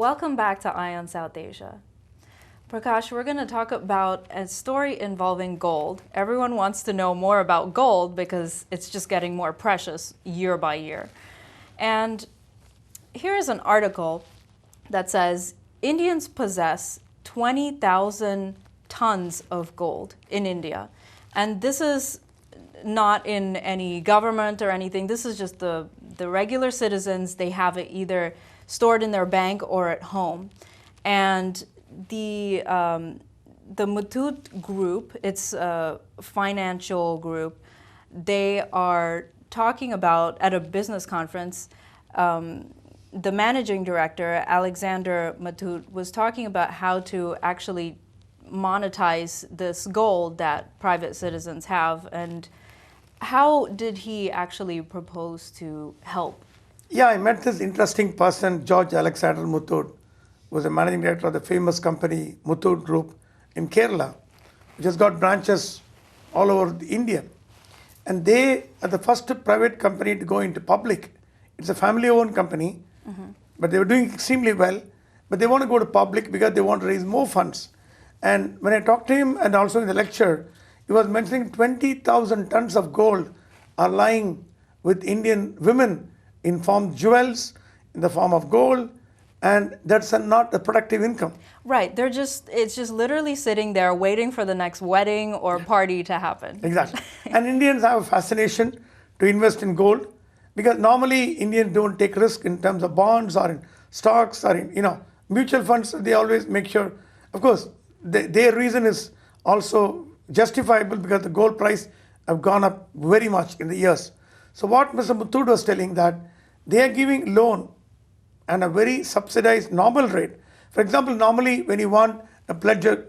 Welcome back to Ion South Asia. Prakash, we're going to talk about a story involving gold. Everyone wants to know more about gold because it's just getting more precious year by year. And here is an article that says Indians possess 20,000 tons of gold in India. And this is not in any government or anything. This is just the regular citizens. They have it either stored in their bank or at home. And the Muthoot Group, it's a financial group, they are talking about, at a business conference, the managing director, Alexander Muthoot, was talking about how to actually monetize this gold that private citizens have, and how did he actually propose to help? Yeah, I met this interesting person, George Alexander Muthoot, who was the managing director of the famous company Muthoot Group in Kerala, which has got branches all over India. And they are the first private company to go into public. It's a family-owned company, but they were doing extremely well. But they want to go to public because they want to raise more funds. And when I talked to him, and also in the lecture, he was mentioning 20,000 tons of gold are lying with Indian women in form of jewels, in the form of gold, and that's not a productive income. Right, it's just literally sitting there waiting for the next wedding or party to happen. Exactly. And Indians have a fascination to invest in gold because normally Indians don't take risk in terms of bonds or in stocks or in mutual funds. They always make sure, of course, their reason is also justifiable because the gold price have gone up very much in the years. So what Mr. Muthoot was telling that they are giving loan and a very subsidized normal rate. For example, normally when you want a pledge of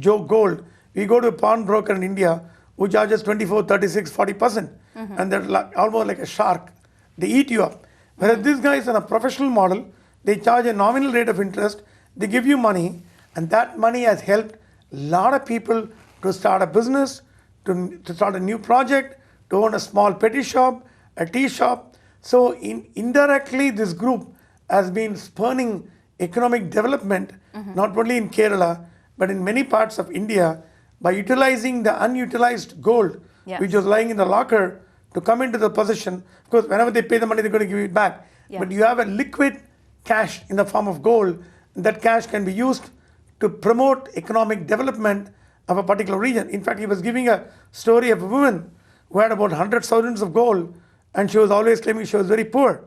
gold, we go to a pawnbroker in India who charges 24, 36, 40%. And they're almost like a shark. They eat you up. Whereas these guys on a professional model, they charge a nominal rate of interest, they give you money, and that money has helped a lot of people to start a business, to start a new project, to own a small petty shop, a tea shop. So indirectly, this group has been spurning economic development, not only in Kerala, but in many parts of India, by utilizing the unutilized gold, which was lying in the locker, to come into the possession. Of course, whenever they pay the money, they're going to give it back. But you have a liquid cash in the form of gold, and that cash can be used to promote economic development of a particular region. In fact, he was giving a story of a woman who had about 100 sovereigns of gold, and she was always claiming she was very poor.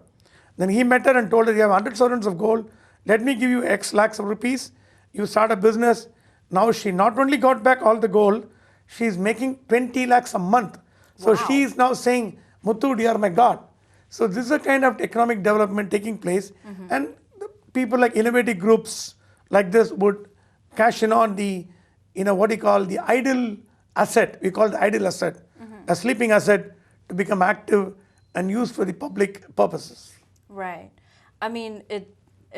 Then he met her and told her, you have 100 sovereigns of gold, let me give you X lakhs of rupees, you start a business. Now she not only got back all the gold, she's making 20 lakhs a month. So she is now saying, Muthoot, you are my God. So this is a kind of economic development taking place. And people like innovative groups like this would cash in on the, what do you call, the idle asset. We call it the idle asset, a sleeping asset to become active and used for the public purposes. Right. I mean, it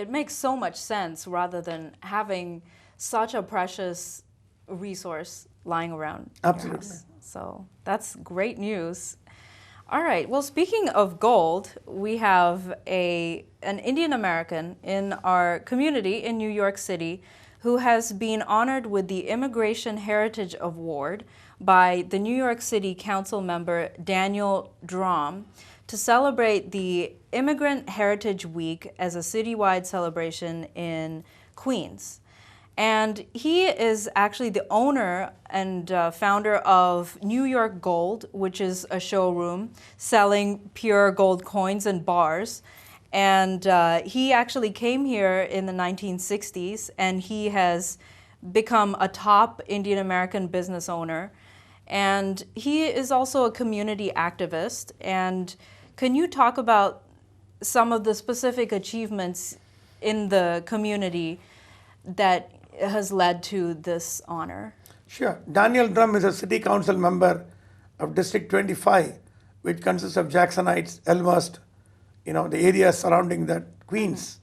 makes so much sense rather than having such a precious resource lying around. Absolutely. So that's great news. All right. Well, speaking of gold, we have an Indian American in our community in New York City who has been honored with the Immigration Heritage Award by the New York City Council member Daniel Drum to celebrate the Immigrant Heritage Week as a citywide celebration in Queens. And he is actually the owner and founder of New York Gold, which is a showroom selling pure gold coins and bars. And he actually came here in the 1960s, and he has become a top Indian American business owner. And he is also a community activist. And can you talk about some of the specific achievements in the community that has led to this honor? Sure. Daniel Drum is a city council member of District 25, which consists of Jackson Heights, Elmhurst, the areas surrounding that, Queens.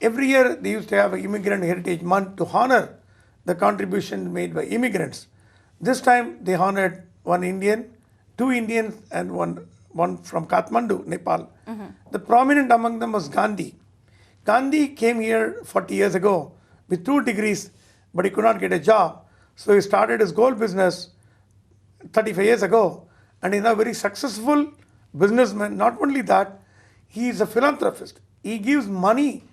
Every year they used to have an Immigrant Heritage Month to honor the contribution made by immigrants. This time they honored one Indian, two Indians, and one from Kathmandu, Nepal. The prominent among them was Gandhi. Gandhi came here 40 years ago with 2 degrees, but he could not get a job. So he started his gold business 35 years ago, and he's now a very successful businessman. Not only that, he is a philanthropist. He gives money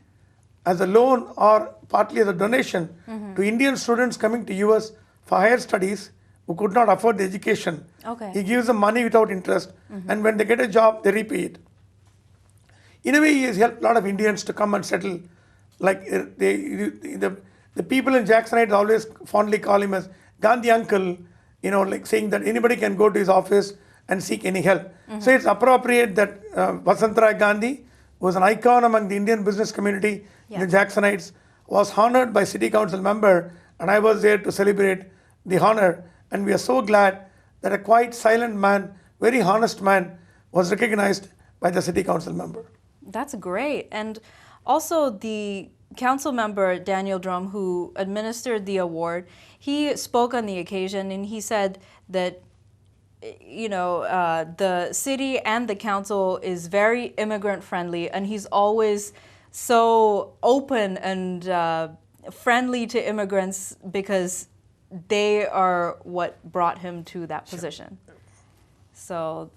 as a loan or partly as a donation to Indian students coming to US for higher studies who could not afford the education. Okay. He gives them money without interest, and when they get a job, they repay it. In a way, he has helped a lot of Indians to come and settle. Like the people in Jacksonite always fondly call him as Gandhi uncle, like saying that anybody can go to his office and seek any help. So it's appropriate that Vasantara Gandhi, who was an icon among the Indian business community in the Jacksonites, was honored by city council member, and I was there to celebrate the honor. And we are so glad that a quite silent man, very honest man, was recognized by the city council member. That's great. And also the council member, Daniel Drum, who administered the award, he spoke on the occasion and he said that, the city and the council is very immigrant friendly, and he's always so open and friendly to immigrants because they are what brought him to that position. So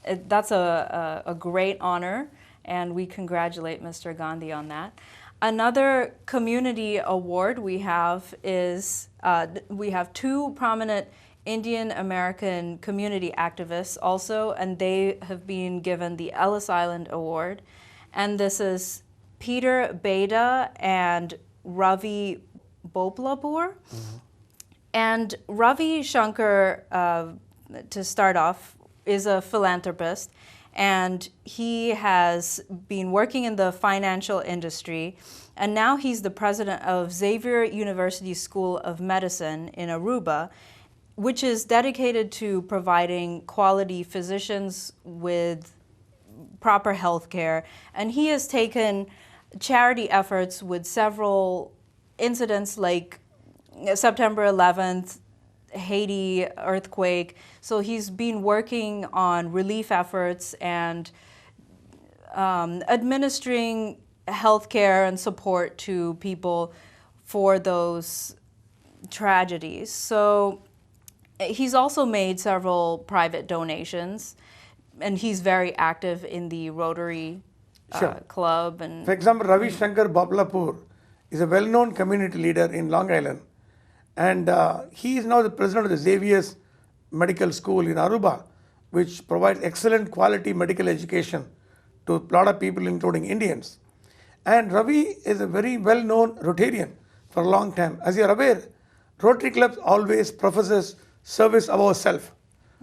that's a great honor, and we congratulate Mr. Gandhi on that. Another community award we have is, we have two prominent Indian American community activists also, and they have been given the Ellis Island Award. And this is Peter Beda and Ravi Boblapur. And Ravi Shankar, to start off, is a philanthropist, and he has been working in the financial industry, and now he's the president of Xavier University School of Medicine in Aruba, which is dedicated to providing quality physicians with proper health care. And he has taken charity efforts with several incidents like September 11th, Haiti earthquake. So he's been working on relief efforts and administering healthcare and support to people for those tragedies. So he's also made several private donations, and he's very active in the Rotary Club. And for example, Ravi Shankar Boblapur is a well-known community leader in Long Island. And he is now the president of the Xavier's Medical School in Aruba, which provides excellent quality medical education to a lot of people, including Indians. And Ravi is a very well-known Rotarian for a long time. As you are aware, Rotary Club always professes service above self.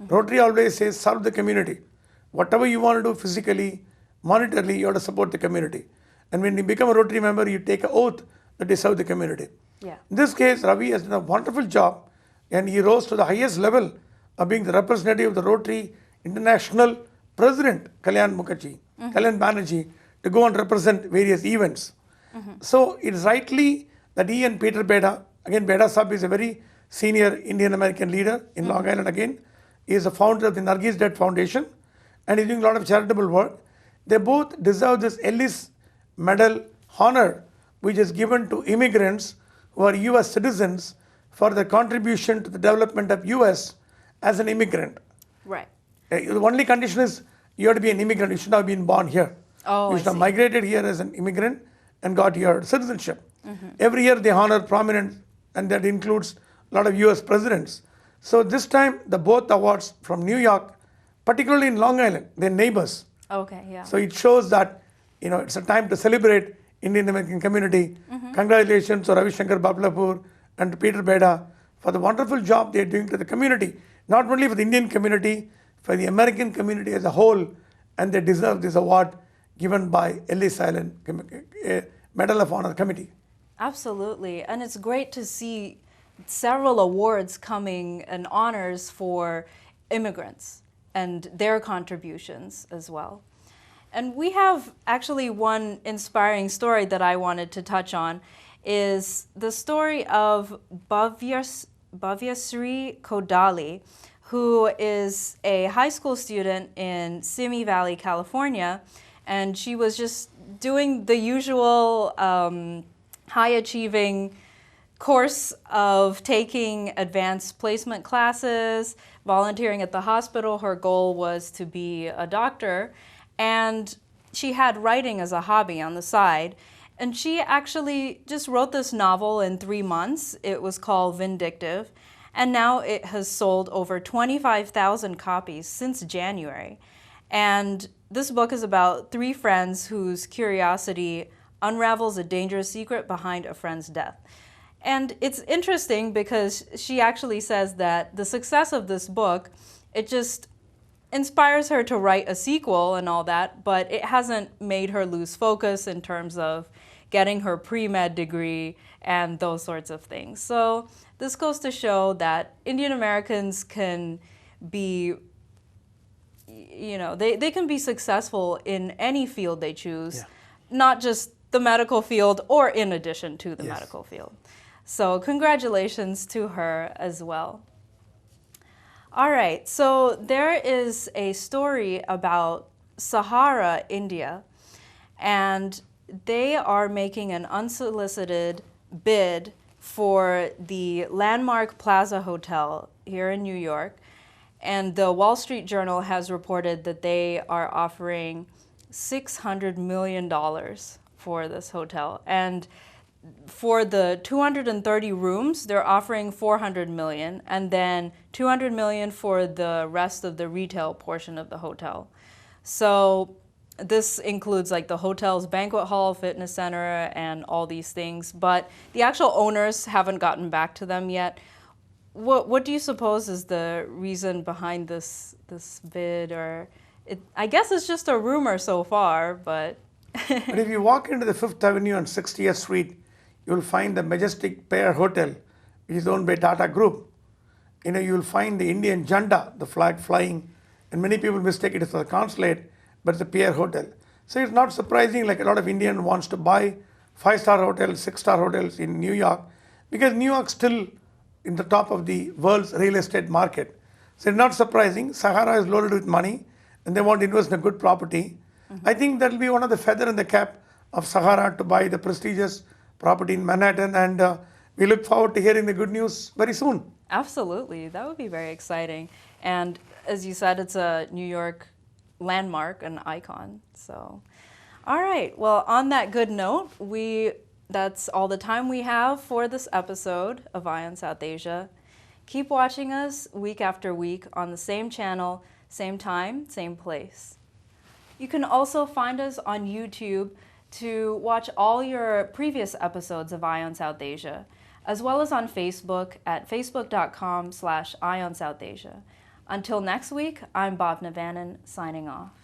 Rotary always says serve the community. Whatever you want to do physically, monetarily, you have to support the community. And when you become a Rotary member, you take an oath that you serve the community. Yeah. In this case, Ravi has done a wonderful job, and he rose to the highest level of being the representative of the Rotary International President, Kalyan Banerjee, to go and represent various events. So it's rightly that he and Peter Beda, again Beda Sahib is a very senior Indian American leader in Long Island again. He is the founder of the Nargis Dutt Foundation, and he's doing a lot of charitable work. They both deserve this Ellis Medal honor, which is given to immigrants who are US citizens for their contribution to the development of US as an immigrant. Right. The only condition is you have to be an immigrant. You should not have been born here. Oh, you should have migrated here as an immigrant and got your citizenship. Every year they honor prominent, and that includes a lot of US presidents. So this time, the both awards from New York, particularly in Long Island, they're neighbors. Okay, yeah. So it shows that it's a time to celebrate Indian American community. Congratulations to Ravi Shankar Boblapur and to Peter Beda for the wonderful job they're doing to the community, not only for the Indian community, for the American community as a whole, and they deserve this award given by Ellis Island Medal of Honor Committee. Absolutely, and it's great to see several awards coming and honors for immigrants and their contributions as well. And we have actually one inspiring story that I wanted to touch on, is the story of Bhavyasri Kodali, who is a high school student in Simi Valley, California, and she was just doing the usual high-achieving course of taking advanced placement classes, volunteering at the hospital. Her goal was to be a doctor, and she had writing as a hobby on the side. And she actually just wrote this novel in 3 months. It was called Vindictive, and now it has sold over 25,000 copies since January. And this book is about 3 friends whose curiosity unravels a dangerous secret behind a friend's death. And it's interesting because she actually says that the success of this book, it just inspires her to write a sequel and all that, but it hasn't made her lose focus in terms of getting her pre-med degree and those sorts of things. So this goes to show that Indian Americans can be, they can be successful in any field they choose, not just the medical field or in addition to the medical field. So congratulations to her as well. All right, so there is a story about Sahara, India, and they are making an unsolicited bid for the Landmark Plaza Hotel here in New York. And the Wall Street Journal has reported that they are offering $600 million for this hotel. And for the 230 rooms, they're offering $400 million, and then $200 million for the rest of the retail portion of the hotel. So this includes like the hotel's banquet hall, fitness center, and all these things. But the actual owners haven't gotten back to them yet. What do you suppose is the reason behind this bid? Or I guess it's just a rumor so far, but. But if you walk into the 5th Avenue and 60th Street, you'll find the majestic Pear Hotel, which is owned by Tata Group. You'll find the Indian Jhanda, the flag flying, and many people mistake it as the consulate, but it's the Pear Hotel. So it's not surprising, like a lot of Indian wants to buy 5-star hotels, 6-star hotels in New York, because New York's still in the top of the world's real estate market. So it's not surprising. Sahara is loaded with money, and they want to invest in a good property. I think that'll be one of the feather in the cap of Sahara to buy the prestigious property in Manhattan, and we look forward to hearing the good news very soon. Absolutely, that would be very exciting. And as you said, it's a New York landmark, an icon. So, all right, well, on that good note, that's all the time we have for this episode of Eye on South Asia. Keep watching us week after week on the same channel, same time, same place. You can also find us on YouTube to watch all your previous episodes of Eye on South Asia, as well as on Facebook at facebook.com/Eye on South Asia. Until next week, I'm Bhavna Vanan signing off.